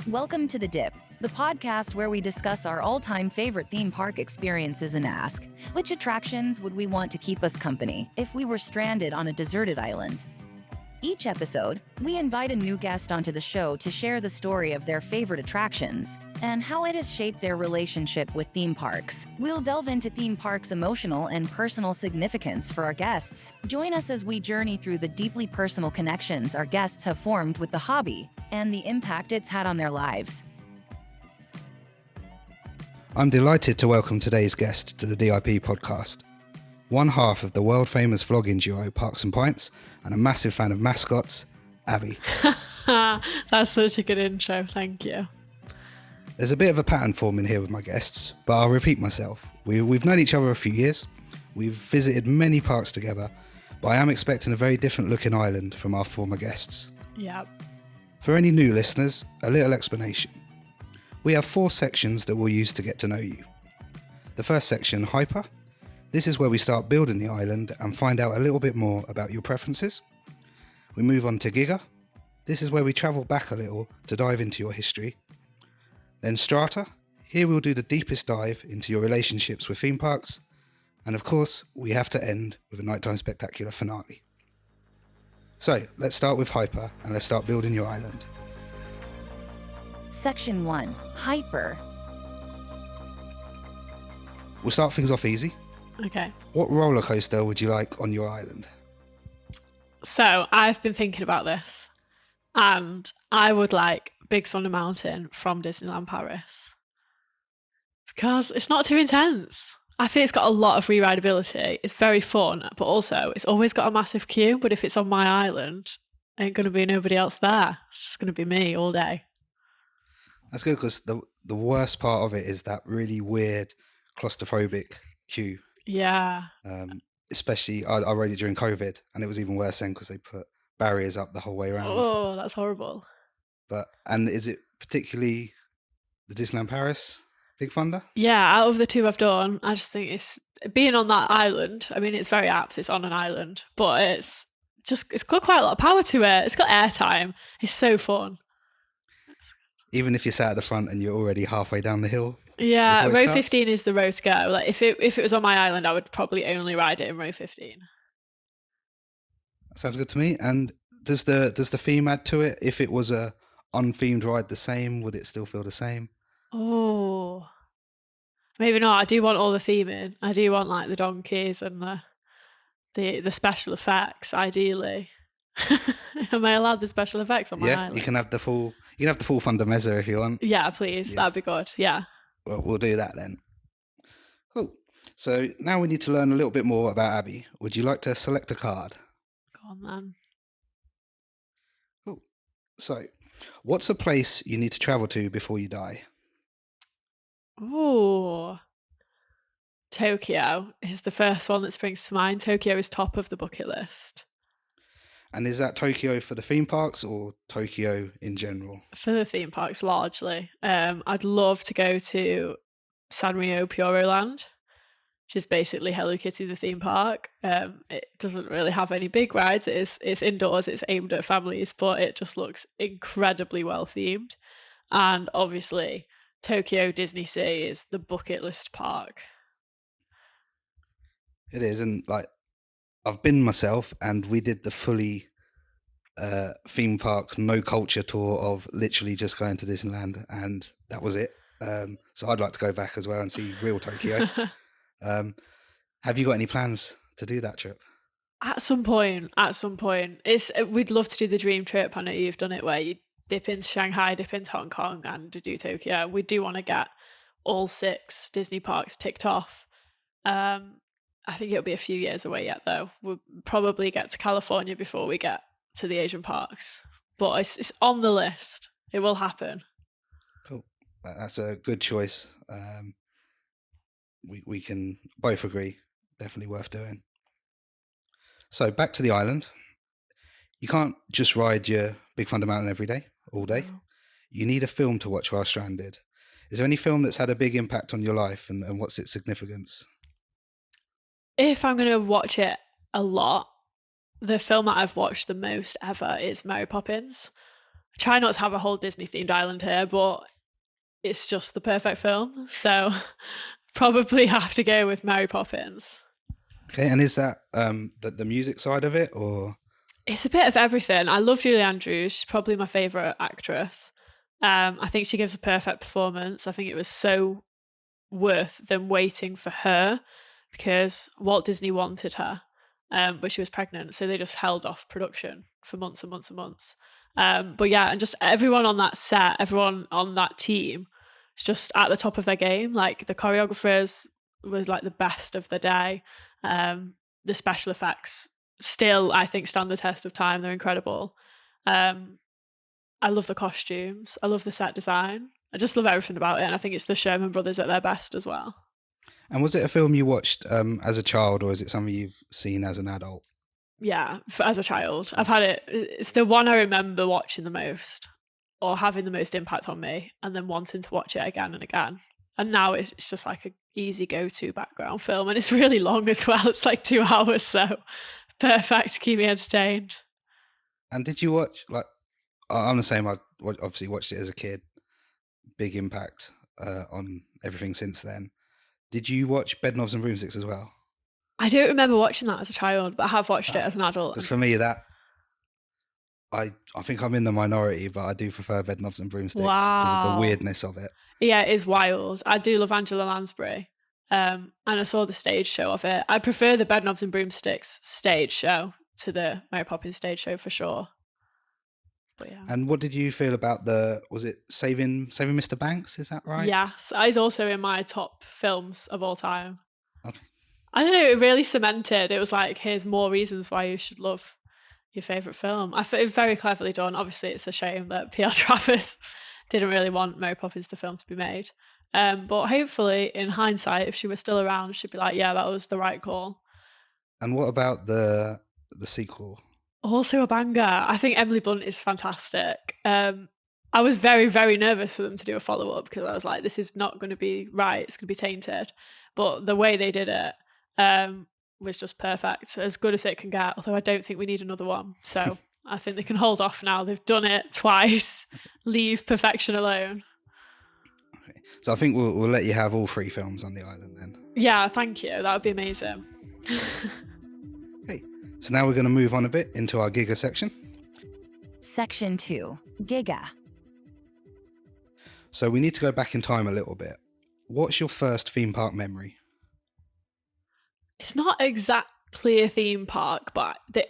Welcome to The Dip, the podcast where we discuss our all-time favorite theme park experiences and ask, which attractions would we want to keep us company if we were stranded on a deserted island? Each episode, we invite a new guest onto the show to share the story of their favorite attractions and how it has shaped their relationship with theme parks. We'll delve into theme parks' emotional and personal significance for our guests. Join us as we journey through the deeply personal connections our guests have formed with the hobby and the impact it's had on their lives. I'm delighted to welcome today's guest to the DIP podcast. One half of the world-famous vlogging duo Parks and Pints and a massive fan of mascots, Abby. That's such a good intro, thank you. There's a bit of a pattern forming here with my guests, but I'll repeat myself. We've known each other a few years, we've visited many parks together, but I am expecting a very different looking island from our former guests. Yep. For any new listeners, a little explanation. We have 4 sections that we'll use to get to know you. The first section, Hyper. This is where we start building the island and find out a little bit more about your preferences. We move on to Giga. This is where we travel back a little to dive into your history. Then Strata. Here we'll do the deepest dive into your relationships with theme parks. And of course, we have to end with a nighttime spectacular finale. So, let's start with Hyper and let's start building your island. Section 1. Hyper. We'll start things off easy. Okay. What roller coaster would you like on your island? So I've been thinking about this, and I would like Big Thunder Mountain from Disneyland Paris because it's not too intense. I think it's got a lot of re-rideability. It's very fun, but also it's always got a massive queue. But if it's on my island, ain't going to be nobody else there. It's just going to be me all day. That's good because the worst part of it is that really weird claustrophobic queue. Yeah. Especially, I rode it during COVID, and it was even worse then because they put barriers up the whole way around. Oh, that's horrible. And is it particularly the Disneyland Paris Big Thunder? Yeah, out of the 2 I've done, I just think it's being on that island. I mean, it's very apt. It's on an island, but it's got quite a lot of power to it. It's got airtime. It's so fun. Even if you're sat at the front and you're already halfway down the hill. Yeah, row 15 is the row to go. Like if it was on my island, I would probably only ride it in row 15. That sounds good to me. And does the theme add to it? If it was a unthemed ride the same, would it still feel the same? Oh, maybe not. I do want all the theming. I do want like the donkeys and the special effects. Ideally, am I allowed the special effects on my island? Yeah, you can have the full Thunder Mesa if you want. Yeah, please. Yeah. That'd be good. Yeah. Well, we'll do that then. Cool. So now we need to learn a little bit more about Abby. Would you like to select a card? Go on then. Cool. So, what's a place you need to travel to before you die? Ooh. Tokyo is the first one that springs to mind. Tokyo is top of the bucket list. And is that Tokyo for the theme parks or Tokyo in general? For the theme parks, largely. I'd love to go to Sanrio Puroland, which is basically Hello Kitty, the theme park. It doesn't really have any big rides. It's indoors. It's aimed at families, but it just looks incredibly well themed. And obviously, Tokyo Disney Sea is the bucket list park. It is, and like I've been myself, and we did the fully theme park no culture tour of literally just going to Disneyland, and that was it. So I'd like to go back as well and see real Tokyo. Have you got any plans to do that trip? At some point, we'd love to do the dream trip. I know you've done it where you dip into Shanghai, dip into Hong Kong, and do Tokyo. We do want to get all 6 Disney parks ticked off. I think it'll be a few years away yet, though. We'll probably get to California before we get to the Asian parks. But it's on the list. It will happen. Cool. That's a good choice. We can both agree. Definitely worth doing. So back to the island. You can't just ride your Big Thunder Mountain every day, all day. No. You need a film to watch while stranded. Is there any film that's had a big impact on your life and what's its significance? If I'm going to watch it a lot, the film that I've watched the most ever is Mary Poppins. I try not to have a whole Disney themed island here, but it's just the perfect film. So probably have to go with Mary Poppins. Okay, and is that the music side of it, or? It's a bit of everything. I love Julie Andrews. She's probably my favourite actress. I think she gives a perfect performance. I think it was so worth them waiting for her because Walt Disney wanted her, but she was pregnant. So they just held off production for months and months and months. But yeah, and just everyone on that set, everyone on that team is just at the top of their game. Like the choreographers was like the best of the day. The special effects still, I think, stand the test of time. They're incredible. I love the costumes. I love the set design. I just love everything about it. And I think it's the Sherman Brothers at their best as well. And was it a film you watched as a child, or is it something you've seen as an adult? Yeah, as a child. I've had it. It's the one I remember watching the most or having the most impact on me and then wanting to watch it again and again. And now it's just like an easy go-to background film. And it's really long as well. It's like 2 hours. So perfect to keep me entertained. And did you watch, like, I'm the same, I obviously watched it as a kid. Big impact on everything since then. Did you watch Bedknobs and Broomsticks as well? I don't remember watching that as a child, but I have watched it as an adult. Because for me, that I think I'm in the minority, but I do prefer Bedknobs and Broomsticks because of the weirdness of it. Yeah, it is wild. I do love Angela Lansbury, and I saw the stage show of it. I prefer the Bedknobs and Broomsticks stage show to the Mary Poppins stage show for sure. But yeah. And what did you feel about was it Saving Mr. Banks? Is that right? Yes, that is also in my top films of all time. Okay. I don't know, it really cemented. It was like, here's more reasons why you should love your favourite film. I thought it was very cleverly done. Obviously, it's a shame that P.L. Travers didn't really want Mary Poppins the film to be made. But hopefully, in hindsight, if she was still around, she'd be like, yeah, that was the right call. And what about the sequel? Also a banger. I think Emily Blunt is fantastic. I was very, very nervous for them to do a follow-up because I was like, this is not going to be right. It's going to be tainted. But the way they did it was just perfect. As good as it can get, although I don't think we need another one. So I think they can hold off now. They've done it twice. Leave perfection alone. Okay. So I think we'll let you have all 3 films on the island then. Yeah, thank you. That would be amazing. Okay. So now we're going to move on a bit into our Giga section. Section 2, Giga. So we need to go back in time a little bit. What's your first theme park memory? It's not exactly a theme park, but the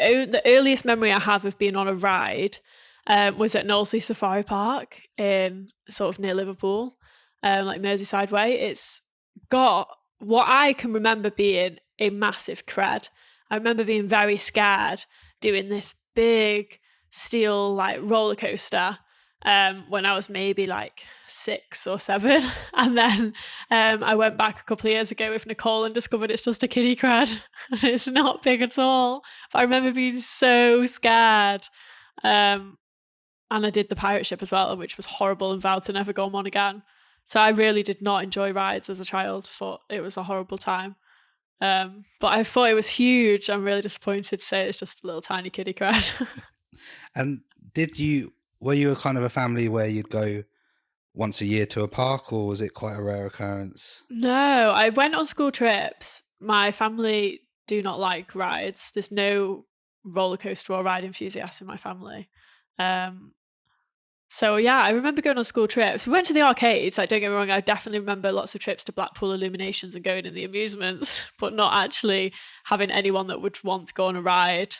earliest memory I have of being on a ride was at Knowsley Safari Park in sort of near Liverpool, like Merseyside way. It's got what I can remember being a massive cred. I remember being very scared doing this big steel like roller coaster when I was maybe like 6 or 7. And then I went back a couple of years ago with Nicole and discovered it's just a kiddie cred and it's not big at all. But I remember being so scared. And I did the pirate ship as well, which was horrible and vowed to never go on one again. So I really did not enjoy rides as a child. Thought it was a horrible time. But I thought it was huge. I'm really disappointed to say it's just a little tiny kiddie cred. And were you a kind of a family where you'd go once a year to a park, or was it quite a rare occurrence? No, I went on school trips. My family do not like rides. There's no roller coaster or ride enthusiasts in my family. So yeah, I remember going on school trips. We went to the arcades. Like, don't get me wrong, I definitely remember lots of trips to Blackpool Illuminations and going in the amusements, but not actually having anyone that would want to go on a ride.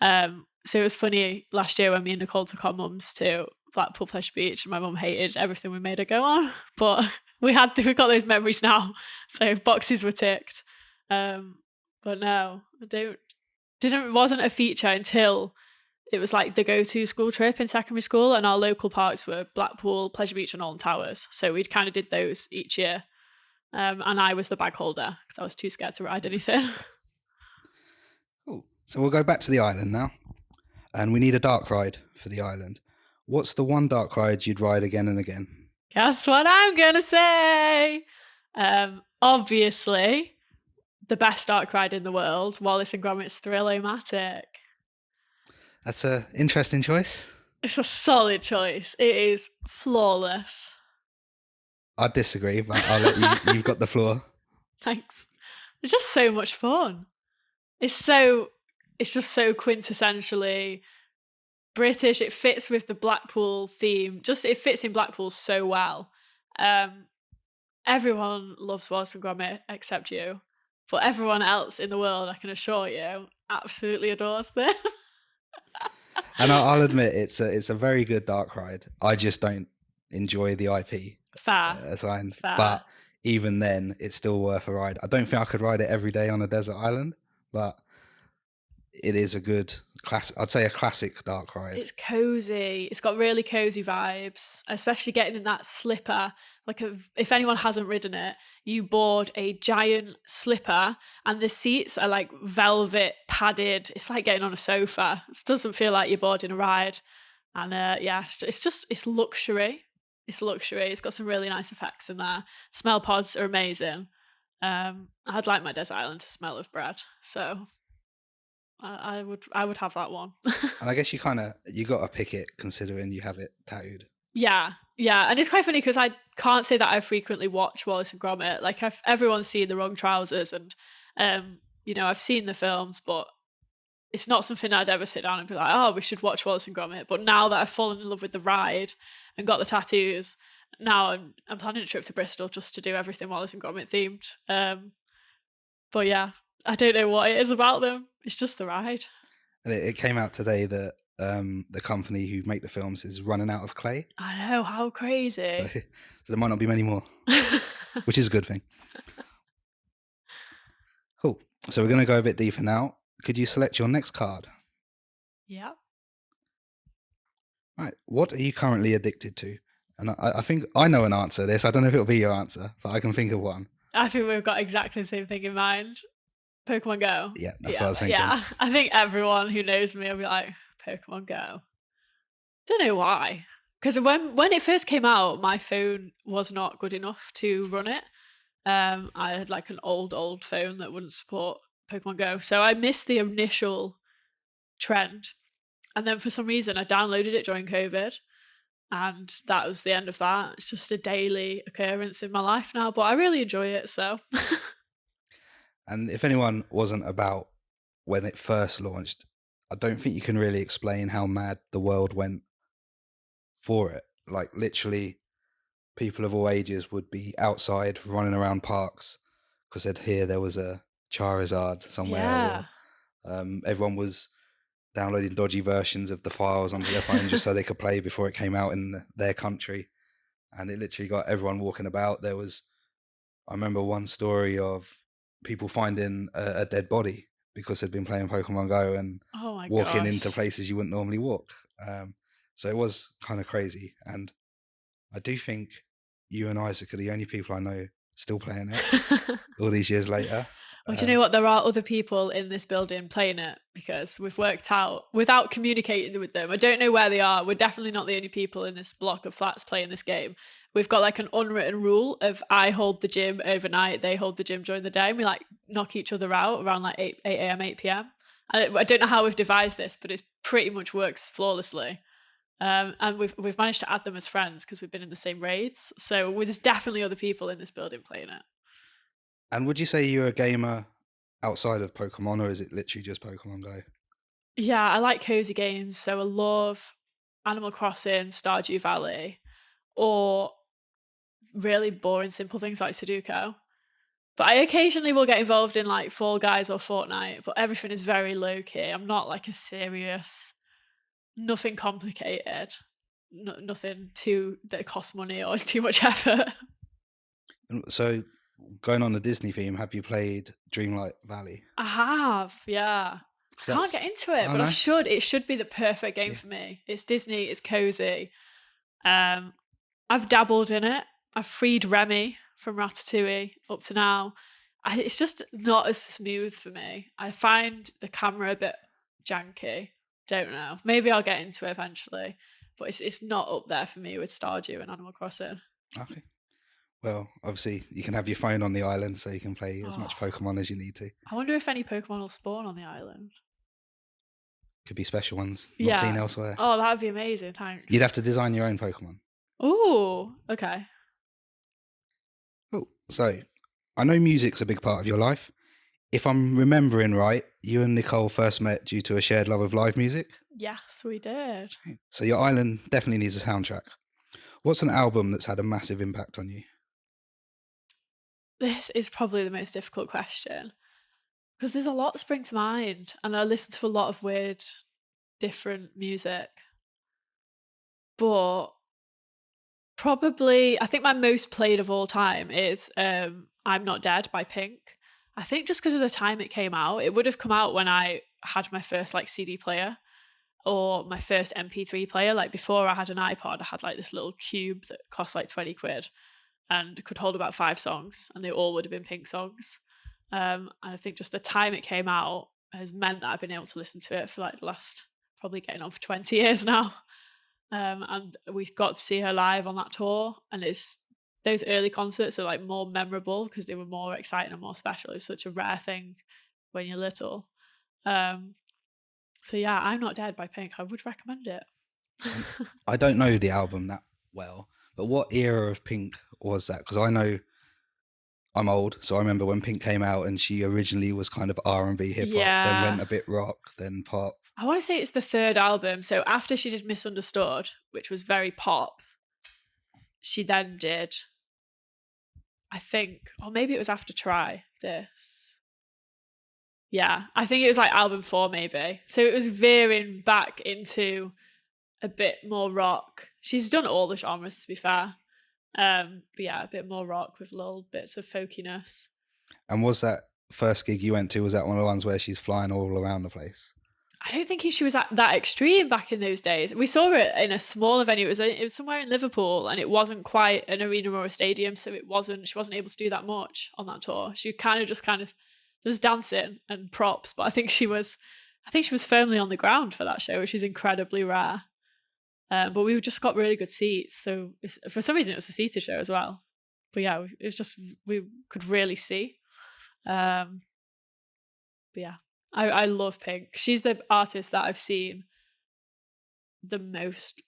So it was funny last year when me and Nicole took our mums to Blackpool Pleasure Beach and my mum hated everything we made her go on. But we've got those memories now. So boxes were ticked. But no, it wasn't a feature until it was like the go-to school trip in secondary school, and our local parks were Blackpool, Pleasure Beach and Alton Towers. So we'd kind of did those each year. And I was the bag holder because I was too scared to ride anything. Cool. So we'll go back to the island now. And we need a dark ride for the island. What's the one dark ride you'd ride again and again? Guess what I'm going to say? Obviously, the best dark ride in the world, Wallace and Gromit's Thrill-O-Matic. That's an interesting choice. It's a solid choice. It is flawless. I disagree, but I'll let you. You've got the floor. Thanks. It's just so much fun. It's just so quintessentially British. It fits with the Blackpool theme. It fits in Blackpool so well. Everyone loves Wallace and Gromit except you. But everyone else in the world, I can assure you, absolutely adores them. And I'll admit it's a very good dark ride. I just don't enjoy the IP Fair. assigned. Fair. But even then, it's still worth a ride. I don't think I could ride it every day on a desert island, but it is a good classic. I'd say a classic dark ride. It's cozy. It's got really cozy vibes, especially getting in that slipper. Like, if anyone hasn't ridden it, you board a giant slipper and the seats are like velvet padded. It's like getting on a sofa. It doesn't feel like you're boarding a ride. And it's luxury. It's luxury. It's got some really nice effects in there. Smell pods are amazing. I'd like my desert island to smell of bread. So I would have that one. And I guess you got to pick it considering you have it tattooed. Yeah, and it's quite funny because I can't say that I frequently watch Wallace and Gromit. Like, everyone's seen The Wrong Trousers, and I've seen the films, but it's not something I'd ever sit down and be like, oh, we should watch Wallace and Gromit. But now that I've fallen in love with the ride and got the tattoos, now I'm planning a trip to Bristol just to do everything Wallace and Gromit themed. But yeah, I don't know what it is about them. It's just the ride. And it came out today that the company who make the films is running out of clay. I know, how crazy. So there might not be many more, which is a good thing. Cool. So we're going to go a bit deeper now. Could you select your next card? Yeah. Right. What are you currently addicted to? And I think I know an answer to this. I don't know if it'll be your answer, but I can think of one. I think we've got exactly the same thing in mind. Pokemon Go. Yeah, that's what I was thinking. Yeah, I think everyone who knows me will be like, Pokemon Go. Don't know why. Because when it first came out, my phone was not good enough to run it. I had like an old phone that wouldn't support Pokemon Go. So I missed the initial trend. And then for some reason, I downloaded it during COVID. And that was the end of that. It's just a daily occurrence in my life now. But I really enjoy it, so... And if anyone wasn't about when it first launched, I don't think you can really explain how mad the world went for it. Like, literally, people of all ages would be outside running around parks because they'd hear there was a Charizard somewhere. Yeah. Or, everyone was downloading dodgy versions of the files onto their phone just so they could play before it came out in their country. And it literally got everyone walking about. I remember one story of people finding a dead body because they'd been playing Pokemon Go and walking into places you wouldn't normally walk. So it was kind of crazy. And I do think you and Isaac are the only people I know still playing it all these years later. Well, do you know what? There are other people in this building playing it because we've worked out, without communicating with them, I don't know where they are. We're definitely not the only people in this block of flats playing this game. We've got like an unwritten rule of I hold the gym overnight, they hold the gym during the day, and we like knock each other out around like 8 a.m, 8 p.m. I don't know how we've devised this, but it pretty much works flawlessly. And we've managed to add them as friends because we've been in the same raids. So there's definitely other people in this building playing it. And would you say you're a gamer outside of Pokemon, or is it literally just Pokemon Go? Yeah, I like cozy games. So I love Animal Crossing, Stardew Valley, or really boring, simple things like Sudoku. But I occasionally will get involved in like Fall Guys or Fortnite, but everything is very low key. I'm not like a serious, nothing complicated, nothing that costs money or is too much effort. So, going on the Disney theme, have you played Dreamlight Valley? I have, yeah. I can't get into it, but I should. It should be the perfect game for me. It's Disney, it's cozy. I've dabbled in it. I've freed Remy from Ratatouille up to now. It's just not as smooth for me. I find the camera a bit janky. Don't know. Maybe I'll get into it eventually, but it's not up there for me with Stardew and Animal Crossing. Okay. Well, obviously, you can have your phone on the island so you can play as much Pokemon as you need to. I wonder if any Pokemon will spawn on the island. Could be special ones not seen elsewhere. Oh, that would be amazing. Thanks. You'd have to design your own Pokemon. Oh, okay. Cool. So, I know music's a big part of your life. If I'm remembering right, you and Nicole first met due to a shared love of live music. Yes, we did. So your island definitely needs a soundtrack. What's an album that's had a massive impact on you? This is probably the most difficult question because there's a lot that spring to mind, and I listen to a lot of weird, different music. But probably, I think my most played of all time is "I'm Not Dead" by Pink. I think just because of the time it came out, it would have come out when I had my first like CD player or my first MP3 player. Like before I had an iPod, I had like this little cube that cost like 20 quid and could hold about 5 songs, and they all would have been Pink songs. And I think just the time it came out has meant that I've been able to listen to it for like the last, probably getting on for 20 years now. And we got to see her live on that tour, and it's those early concerts are like more memorable because they were more exciting and more special. It's such a rare thing when you're little. So yeah, I'm Not Dead by Pink. I would recommend it. I don't know the album that well, but what era of Pink was that? Because I know I'm old, so I remember when Pink came out and she originally was kind of R&B hip hop, then went a bit rock, then pop. I want to say it's the third album. So after she did Misunderstood, which was very pop, she then did, I think, or maybe it was after Try This. Yeah, I think it was like album 4 maybe. So it was veering back into a bit more rock. She's done all the genres, to be fair. But yeah, a bit more rock with little bits of folkiness. And was that first gig you went to, was that one of the ones where she's flying all around the place? I don't think she was at that extreme back in those days. We saw it in a smaller venue. It was somewhere in Liverpool, and it wasn't quite an arena or a stadium, so she wasn't able to do that much on that tour. She was dancing and props, but I think she was firmly on the ground for that show, which is incredibly rare. But we just got really good seats, so for some reason it was a seated show as well. But yeah, it was just, we could really see. But yeah, I love Pink. She's the artist that I've seen the most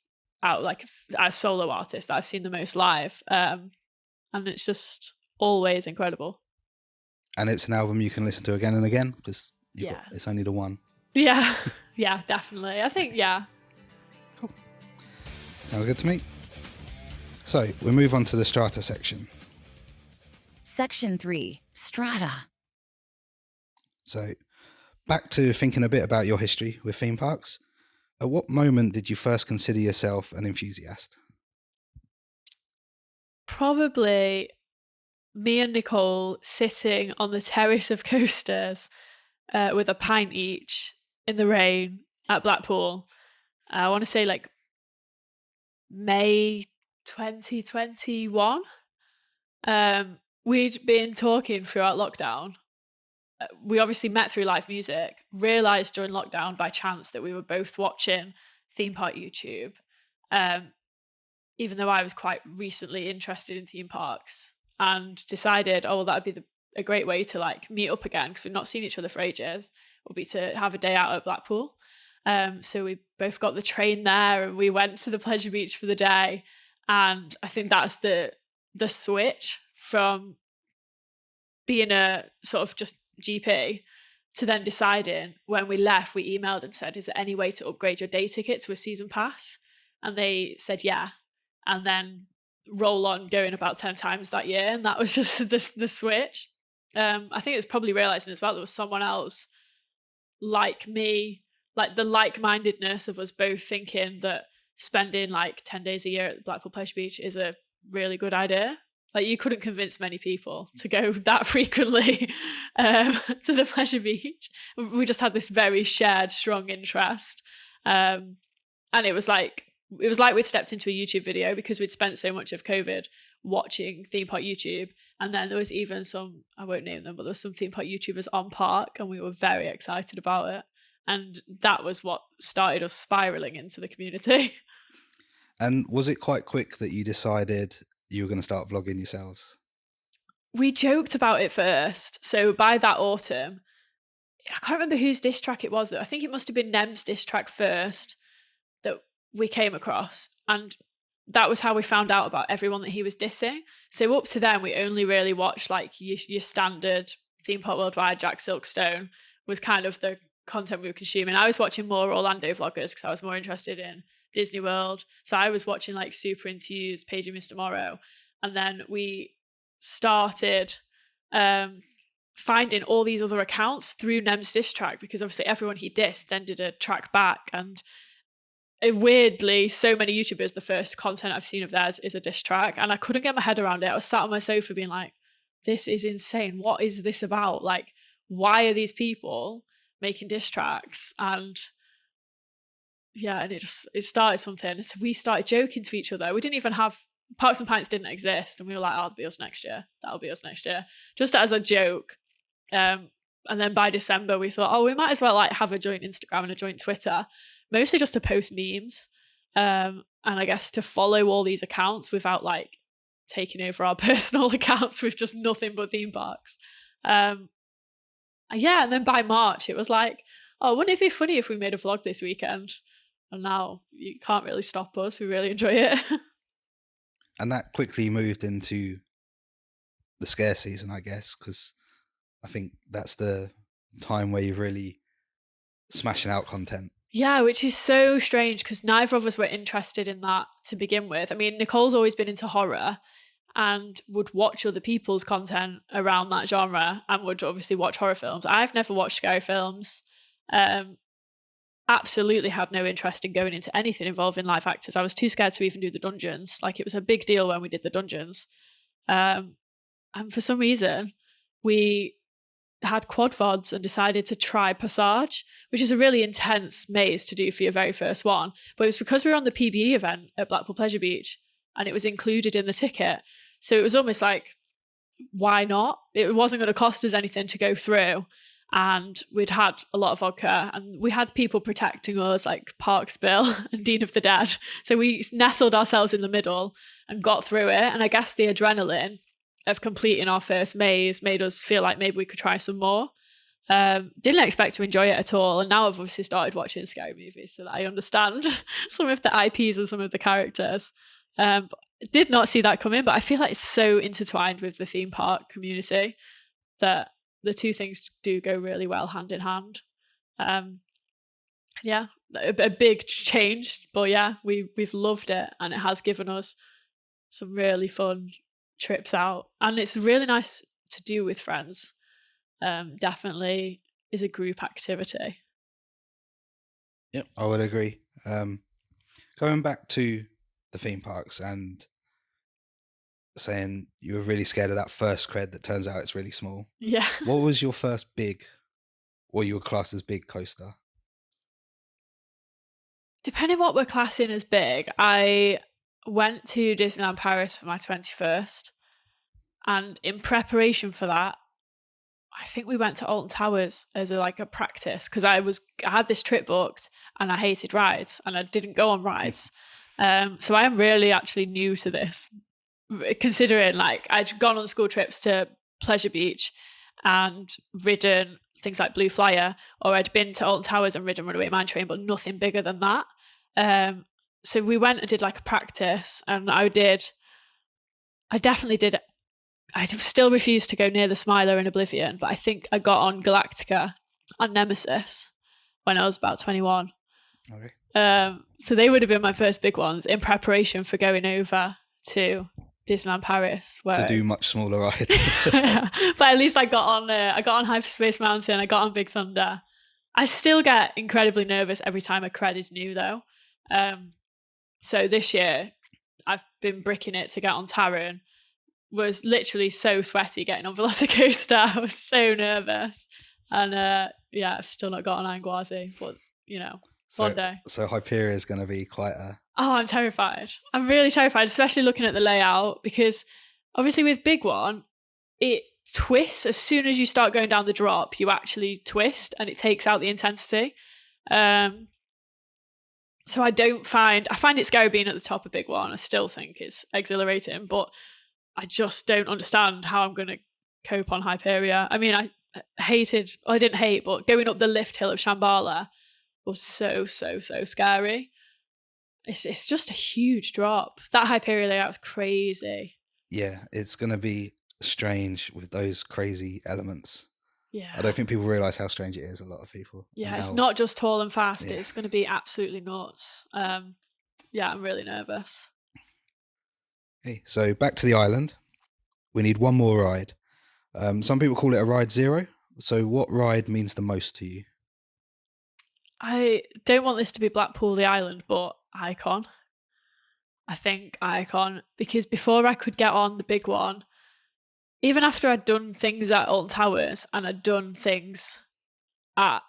out, like a solo artist that I've seen the most live, and it's just always incredible. And it's an album you can listen to again and again because it's only the one. Yeah, yeah, definitely. I think, yeah. Cool. Sounds good to me. So we move on to the strata section. Section 3, Strata. So back to thinking a bit about your history with theme parks. At what moment did you first consider yourself an enthusiast? Probably me and Nicole sitting on the terrace of coasters with a pint each in the rain at Blackpool. I want to say like May 2021. We'd been talking throughout lockdown. We obviously met through live music, realised during lockdown by chance that we were both watching theme park YouTube. Even though I was quite recently interested in theme parks, and decided, that would be a great way to like meet up again because we've not seen each other for ages, would be to have a day out at Blackpool. So we both got the train there and we went to the Pleasure Beach for the day. And I think that's the switch from being a sort of just GP to then deciding, when we left, we emailed and said, is there any way to upgrade your day ticket to a season pass? And they said, yeah. And then roll on going about 10 times that year. And that was just the switch. I think it was probably realizing as well there was someone else like me, like the like-mindedness of us both thinking that spending like 10 days a year at Blackpool Pleasure Beach is a really good idea. Like you couldn't convince many people to go that frequently to the Pleasure Beach. We just had this very shared, strong interest. And it was like we'd stepped into a YouTube video because we'd spent so much of COVID watching theme park YouTube. And then there was even some, I won't name them, but there was some theme park YouTubers on park, and we were very excited about it. And that was what started us spiraling into the community. And was it quite quick that you decided you were going to start vlogging yourselves? We joked about it first. So by that autumn, I can't remember whose diss track it was though. I think it must have been Nem's diss track first that we came across, and that was how we found out about everyone that he was dissing. So up to then, we only really watched like your standard Theme Park Worldwide, Jack Silkstone was kind of the content we were consuming. I was watching more Orlando vloggers because I was more interested in Disney World. So I was watching like Super Enthused, Paige and Mr. Morrow. And then we started finding all these other accounts through Nem's diss track, because obviously everyone he dissed then did a track back. And weirdly, so many YouTubers, the first content I've seen of theirs is a diss track, and I couldn't get my head around it. I was sat on my sofa being like, this is insane. What is this about? Like, why are these people making diss tracks? And yeah, and it started something. So we started joking to each other. We didn't even have Parks and Pints didn't exist, and we were like, oh, that'll be us next year. That'll be us next year. Just as a joke. And then by December we thought, oh, we might as well like have a joint Instagram and a joint Twitter, mostly just to post memes, and I guess to follow all these accounts without like taking over our personal accounts with just nothing but theme parks. And then by March it was like, oh, wouldn't it be funny if we made a vlog this weekend? And now you can't really stop us. We really enjoy it. And that quickly moved into the scare season, I guess, because I think that's the time where you're really smashing out content. Yeah, which is so strange because neither of us were interested in that to begin with. I mean, Nicole's always been into horror and would watch other people's content around that genre and would obviously watch horror films. I've never watched scary films. Absolutely had no interest in going into anything involving live actors. I was too scared to even do the dungeons. Like, it was a big deal when we did the dungeons. And for some reason, we had quad VODs and decided to try Passage, which is a really intense maze to do for your very first one. But it was because we were on the PBE event at Blackpool Pleasure Beach and it was included in the ticket. So it was almost like, why not? It wasn't going to cost us anything to go through. And we'd had a lot of vodka and we had people protecting us like Parks Bill and Dean of the Dead. So we nestled ourselves in the middle and got through it. And I guess the adrenaline of completing our first maze made us feel like maybe we could try some more. Didn't expect to enjoy it at all. And now I've obviously started watching scary movies so that I understand some of the IPs and some of the characters. Did not see that coming, but I feel like it's so intertwined with the theme park community that the two things do go really well hand in hand. Yeah, a big change, but yeah, we've loved it and it has given us some really fun trips out, and it's really nice to do with friends. Definitely is a group activity. Yep, I would agree. Going back to the theme parks and saying you were really scared of that first cred that turns out it's really small. Yeah. What was your first big, or you were classed as big coaster? Depending what we're classing as big, I went to Disneyland Paris for my 21st, and in preparation for that, I think we went to Alton Towers as a practice, because I had this trip booked and I hated rides and I didn't go on rides. So I am really actually new to this, considering like I'd gone on school trips to Pleasure Beach and ridden things like Blue Flyer, or I'd been to Alton Towers and ridden Runaway Mine Train, but nothing bigger than that. So we went and did like a practice, and I definitely did. I still refused to go near the Smiler in Oblivion, but I think I got on Galactica and Nemesis when I was about 21. Okay. So they would have been my first big ones in preparation for going over to Disneyland Paris, where to do much smaller rides. But at least I got on Hyperspace Mountain, I got on Big Thunder. I still get incredibly nervous every time a cred is new though. So this year I've been bricking it to get on Taron. Was literally so sweaty getting on Velocicoaster. I was so nervous. And I've still not got on Anguazi, but one day. So Hyperia is going to be quite a... Oh, I'm terrified. I'm really terrified, especially looking at the layout, because obviously with Big One, it twists. As soon as you start going down the drop, you actually twist and it takes out the intensity. So I find it scary being at the top of Big One. I still think it's exhilarating, but I just don't understand how I'm going to cope on Hyperia. I mean, I hated, I didn't hate, but going up the lift hill of Shambhala was so scary. It's just a huge drop. That Hyperion layout was crazy. Yeah, it's going to be strange with those crazy elements. Yeah. I don't think people realise how strange it is, a lot of people. Yeah, it's not just tall and fast. Yeah. It's going to be absolutely nuts. Yeah, I'm really nervous. Okay, so back to the island. We need one more ride. Some people call it a ride 0. So what ride means the most to you? I don't want this to be Blackpool the Island, but Icon. I think Icon, because before I could get on the big one, even after I'd done things at Alton Towers and I'd done things at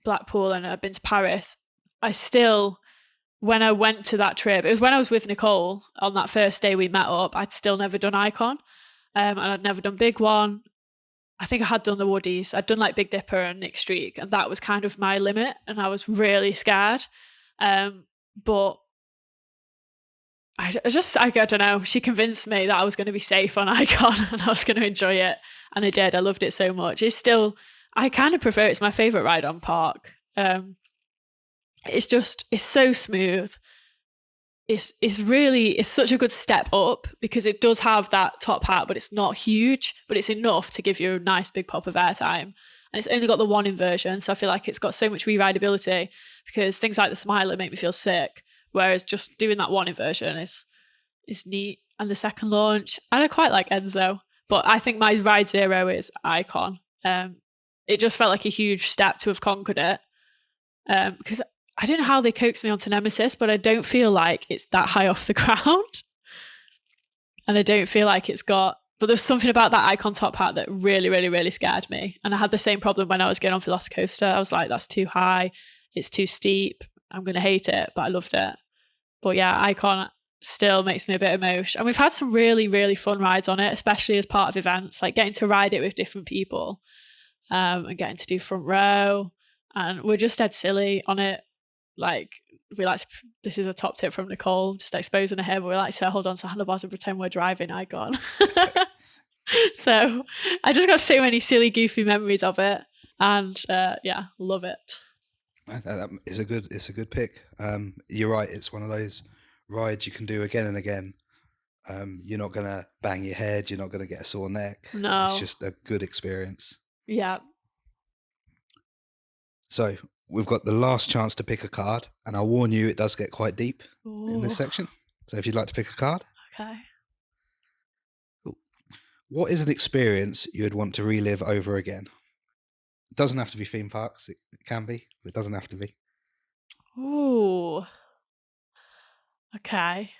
Blackpool and I'd been to Paris, I still, when I went to that trip, it was when I was with Nicole on that first day we met up, I'd still never done Icon, and I'd never done Big One. I think I had done the Woodies. I'd done like Big Dipper and Nick Streak, and that was kind of my limit, and I was really scared. But I don't know. She convinced me that I was going to be safe on Icon and I was going to enjoy it, and I did. I loved it so much. It's still, I kind of prefer. It's my favorite ride on Park. It's so smooth. It's such a good step up because it does have that top hat, but it's not huge, but it's enough to give you a nice big pop of airtime. And it's only got the one inversion, so I feel like it's got so much re-rideability because things like the Smiler make me feel sick, whereas just doing that one inversion is neat. And the second launch, and I quite like Enzo, but I think my ride 0 is Icon. It just felt like a huge step to have conquered it, because I don't know how they coaxed me onto Nemesis, but I don't feel like it's that high off the ground. And I don't feel like but there's something about that Icon top hat that really, really, really scared me. And I had the same problem when I was getting on Velocicoaster. I was like, that's too high. It's too steep. I'm going to hate it, but I loved it. But yeah, Icon still makes me a bit emotional. And we've had some really, really fun rides on it, especially as part of events, like getting to ride it with different people, and getting to do front row. And we're just dead silly on it. Like, this is a top tip from Nicole, just exposing her hair, but we like to hold on to handlebars and pretend we're driving Icon. So I just got so many silly, goofy memories of it. And yeah, love it. It's a good pick. You're right. It's one of those rides you can do again and again. You're not going to bang your head. You're not going to get a sore neck. No. It's just a good experience. Yeah. So we've got the last chance to pick a card, and I'll warn you, it does get quite deep in this section. So if you'd like to pick a card. Okay. Cool. What is an experience you would want to relive over again? It doesn't have to be theme parks. It can be, but it doesn't have to be. Ooh. Okay.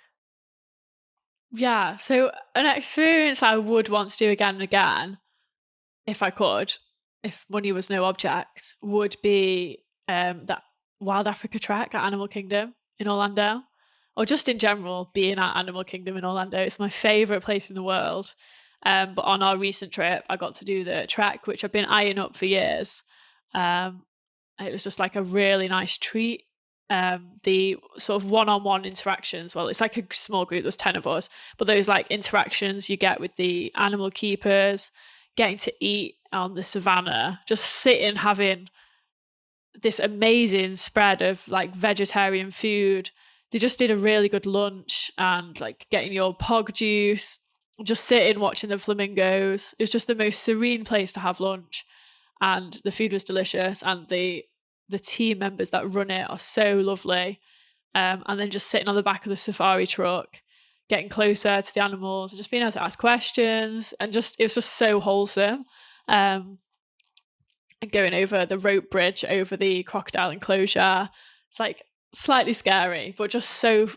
Yeah. So an experience I would want to do again and again, if I could, if money was no object, would be that Wild Africa trek at Animal Kingdom in Orlando, or just in general being at Animal Kingdom in Orlando. It's my favourite place in the world. But on our recent trip, I got to do the trek, which I've been eyeing up for years. It was just like a really nice treat. The sort of one-on-one interactions, well, it's like a small group, there's 10 of us, but those like interactions you get with the animal keepers, getting to eat on the savannah, just sitting having this amazing spread of like vegetarian food. They just did a really good lunch, and like getting your pog juice, just sitting watching the flamingos. It was just the most serene place to have lunch, and the food was delicious, and the team members that run it are so lovely. And then just sitting on the back of the safari truck, getting closer to the animals and just being able to ask questions, and it was just so wholesome. And going over the rope bridge over the crocodile enclosure, it's like slightly scary, but just so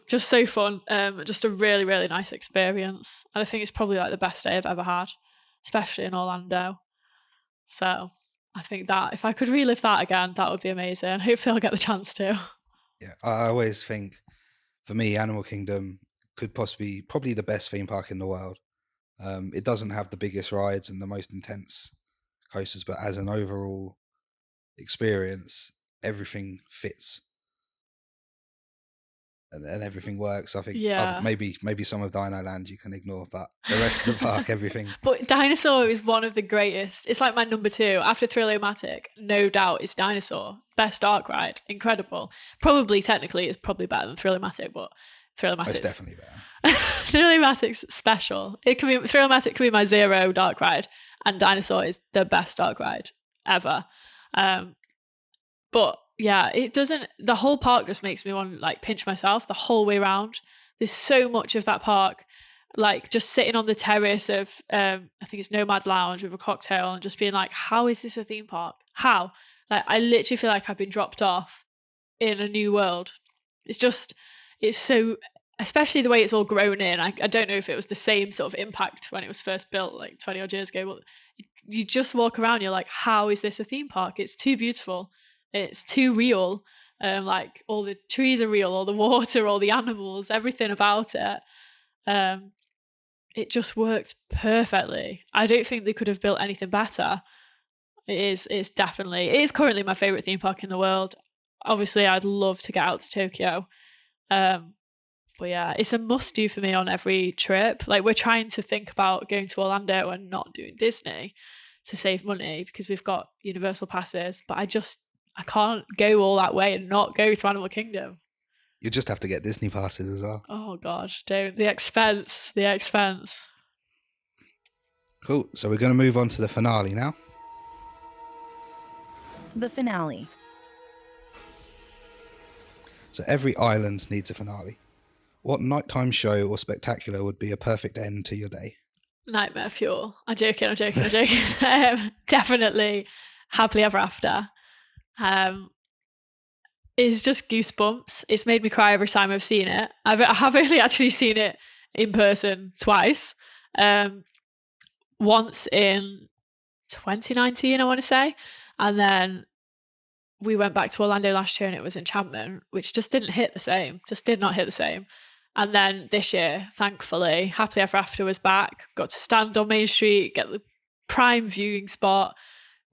fun. Just a really, really nice experience, and I think it's probably like the best day I've ever had, especially in Orlando. So I think that if I could relive that again, that would be amazing. Hopefully I'll get the chance to. Yeah, I always think, for me, Animal Kingdom could probably the best theme park in the world. It doesn't have the biggest rides and the most intense coasters, but as an overall experience, everything fits. and everything works. I think Yeah. maybe some of Dino Land you can ignore, but the rest of the park, everything. But Dinosaur is one of the greatest. It's like my number 2 after Thrill-O-Matic. No doubt, it's Dinosaur. Best dark ride, incredible. Probably technically, it's probably better than Thrill-O-Matic, but Thrill-O-Matic's It's definitely better. Thrill-O-Matic's special. Thrill-O-Matic could be my 0 dark ride, and Dinosaur is the best dark ride ever. But yeah, it doesn't. The whole park just makes me want to like pinch myself the whole way around. There's so much of that park, like just sitting on the terrace of I think it's Nomad Lounge with a cocktail and just being like, how is this a theme park? How? Like I literally feel like I've been dropped off in a new world. It's so, especially the way it's all grown in. I don't know if it was the same sort of impact when it was first built like 20 odd years ago, but you just walk around, you're like, how is this a theme park? It's too beautiful. It's too real. Like all the trees are real, all the water, all the animals, everything about it. It just worked perfectly. I don't think they could have built anything better. It is currently my favorite theme park in the world. Obviously, I'd love to get out to Tokyo. But yeah, it's a must do for me on every trip. Like we're trying to think about going to Orlando and not doing Disney to save money because we've got Universal passes, but I can't go all that way and not go to Animal Kingdom. You just have to get Disney passes as well. Oh gosh, don't. The expense. Cool. So we're going to move on to the finale now. The finale. So every island needs a finale. What nighttime show or spectacular would be a perfect end to your day? Nightmare Fuel. I'm joking. Definitely Happily Ever After. It's just goosebumps. It's made me cry every time I've seen it. I have only actually seen it in person twice. Once in 2019, I want to say. And then we went back to Orlando last year and it was Enchantment, which just didn't hit the same. Just did not hit the same. And then this year, thankfully, Happily Ever After was back. Got to stand on Main Street, get the prime viewing spot.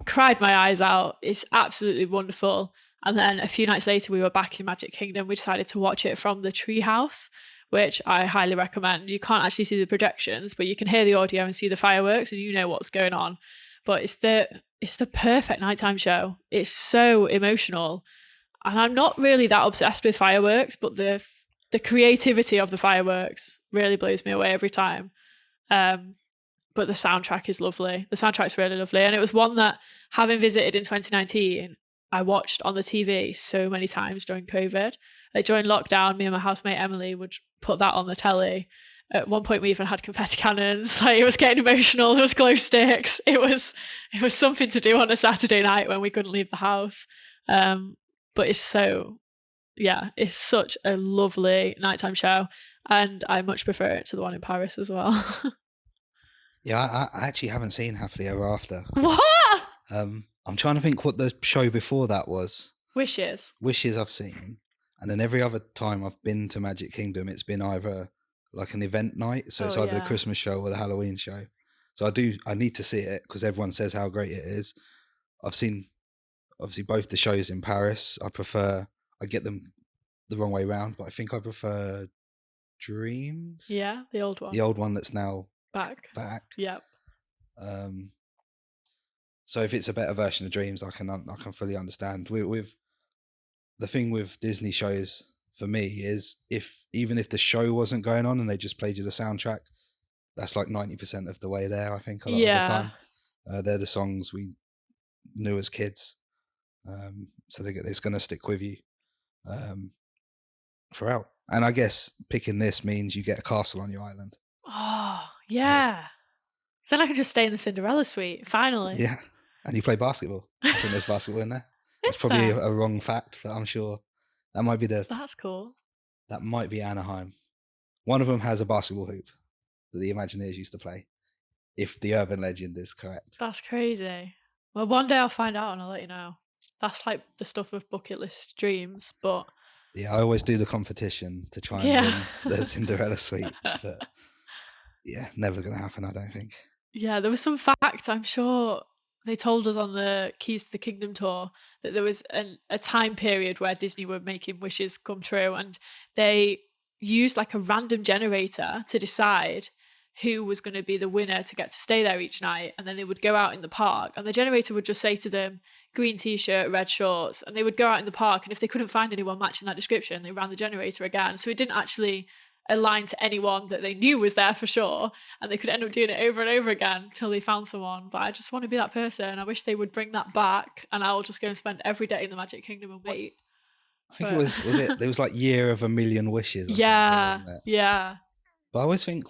Cried my eyes out. It's absolutely wonderful. And then a few nights later, we were back in Magic Kingdom. We decided to watch it from the treehouse, which I highly recommend. You can't actually see the projections, but you can hear the audio and see the fireworks, and you know what's going on. But it's the perfect nighttime show. It's so emotional, and I'm not really that obsessed with fireworks, but the creativity of the fireworks really blows me away every time. But the soundtrack is lovely. The soundtrack's really lovely, and it was one that, having visited in 2019. I watched on the TV so many times during COVID. Like during lockdown, me and my housemate Emily would put that on the telly. At one point, we even had confetti cannons. Like it was getting emotional. There was glow sticks. It was something to do on a Saturday night when we couldn't leave the house. But it's such a lovely nighttime show, and I much prefer it to the one in Paris as well. Yeah, I actually haven't seen Happily Ever After. What? I'm trying to think what the show before that was. Wishes I've seen. And then every other time I've been to Magic Kingdom, it's been either like an event night. So it's either the Christmas show or the Halloween show. So I need to see it because everyone says how great it is. I've seen obviously both the shows in Paris. I get them the wrong way around, but I think I prefer Dreams. Yeah, the old one. The old one that's now back. Yep. So if it's a better version of Dreams, I can fully understand. With the thing with Disney shows for me is even if the show wasn't going on and they just played you the soundtrack, that's like 90% of the way there. I think a lot of the time, they're the songs we knew as kids, so it's going to stick with you throughout. And I guess picking this means you get a castle on your island. Oh yeah. Then I can just stay in the Cinderella suite finally. Yeah. And you play basketball. I think there's basketball in there. That's probably a wrong fact, but I'm sure that might be That's cool. That might be Anaheim. One of them has a basketball hoop that the Imagineers used to play, if the urban legend is correct. That's crazy. Well, one day I'll find out and I'll let you know. That's like the stuff of bucket list dreams, but... Yeah, I always do the competition to try and win the Cinderella suite, but yeah, never going to happen, I don't think. Yeah, there was some fact, I'm sure they told us on the Keys to the Kingdom tour that there was a time period where Disney were making wishes come true, and they used like a random generator to decide who was going to be the winner to get to stay there each night. And then they would go out in the park, and the generator would just say to them, green t-shirt, red shorts, and they would go out in the park, and if they couldn't find anyone matching that description, they ran the generator again. So it didn't actually align to anyone that they knew was there for sure, and they could end up doing it over and over again until they found someone. But I just want to be that person. I wish they would bring that back, and I'll just go and spend every day in the Magic Kingdom and wait. I think it was it was like year of a million wishes or yeah something, wasn't it? yeah But I always think,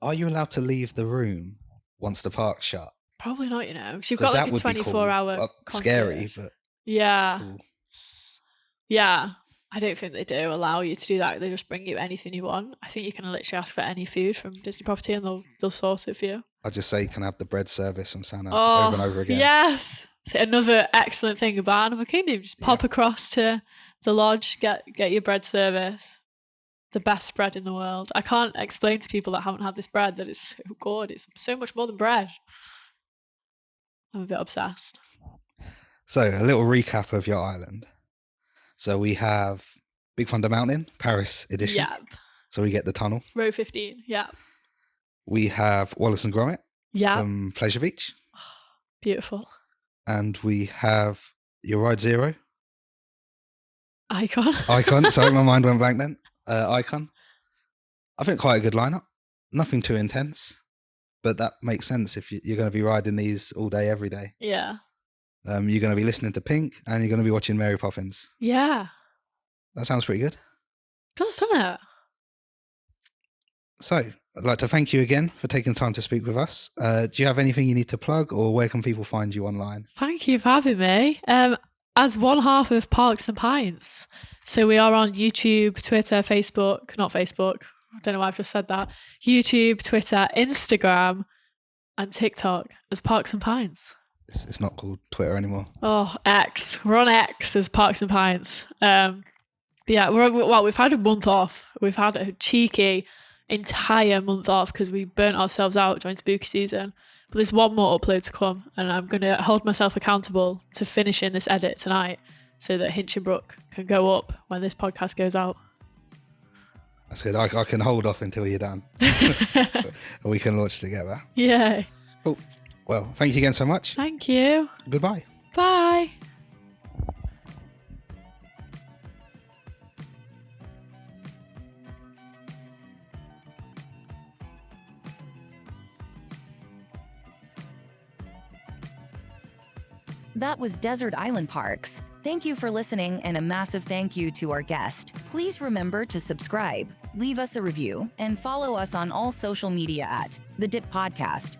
are you allowed to leave the room once the park's shut? Probably not, because you've got like a 24-hour cool. concert. Scary, but yeah cool. Yeah, I don't think they do allow you to do that. They just bring you anything you want. I think you can literally ask for any food from Disney property and they'll sort it for you. I'll just say, can I have the bread service from Santa Oh, over and over again? yes. So another excellent thing about Animal Kingdom, just pop across to the lodge, get your bread service. The best bread in the world. I can't explain to people that haven't had this bread that it's so good. It's so much more than bread. I'm a bit obsessed. So a little recap of your island. So we have Big Thunder Mountain, Paris edition. Yeah. So we get the tunnel. Row 15, yeah. We have Wallace and Gromit from Pleasure Beach. Beautiful. And we have your Ride Zero. Icon. Sorry, my mind went blank then. Icon. I think quite a good lineup. Nothing too intense, but that makes sense if you're going to be riding these all day, every day. Yeah. You're going to be listening to Pink and you're going to be watching Mary Poppins. Yeah. That sounds pretty good. Doesn't it? So, I'd like to thank you again for taking the time to speak with us. Do you have anything you need to plug, or where can people find you online? Thank you for having me. As one half of Parks and Pints. So we are on YouTube, Twitter, Facebook, not Facebook. I don't know why I've just said that. YouTube, Twitter, Instagram, and TikTok as Parks and Pints. It's not called Twitter anymore. Oh, X. We're on X as Parks and Pints. Yeah, we've had a month off. We've had a cheeky entire month off because we burnt ourselves out during spooky season. But there's one more upload to come, and I'm going to hold myself accountable to finishing this edit tonight so that Hinchinbrook can go up when this podcast goes out. That's good. I can hold off until you're done. And we can launch together. Yeah. Oh, well, thank you again so much. Thank you. Goodbye. Bye. That was Desert Island Parks. Thank you for listening, and a massive thank you to our guest. Please remember to subscribe, leave us a review, and follow us on all social media at The Dip Podcast.